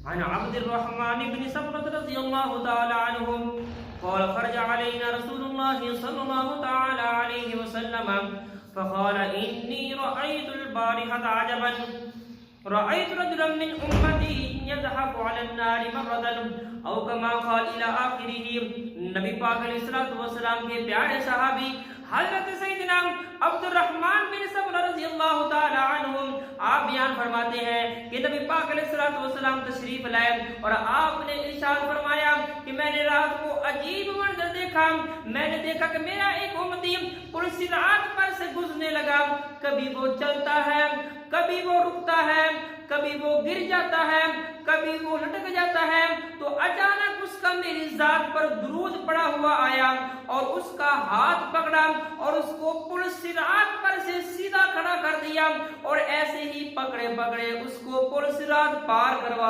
عن عبد الرحمن بن صخرة رضي الله تعالى عنهم قال خرج علينا رسول الله صلى الله تعالى عليه وسلم فقال إني رأيت البارحة عجبا رأيت رجلا من أمتي يزحف على النار مرة او كما قال الى آخره. نبی پاک علیہ الصلوۃ والسلام کے پیارے صحابی حضرت سیدنا عبد الرحمن بن صخرہ رضی اللہ تعالی عنہم آپ بیان فرماتے ہیں کہ نبی پاک علیہ الصلوۃ والسلام تشریف لائے اور آپ نے ارشاد فرمایا کہ میں نے رات کو عجیب منظر دیکھا. میں نے دیکھا کہ میرا ایک امتی پرسرات پر سے گزرنے لگا. کبھی وہ چلتا ہے, کبھی وہ رکتا ہے, کبھی وہ گر جاتا ہے, کبھی وہ لٹک جاتا ہے. تو اچانک اس کا میری ذات پر درود پڑا ہوا آیا اور اس کا ہاتھ پکڑا اور اس کو پل صراط پر سے سیدھا کھڑا کر دیا اور ایسے ہی پکڑے پکڑے اس کو پل صراط پار کروا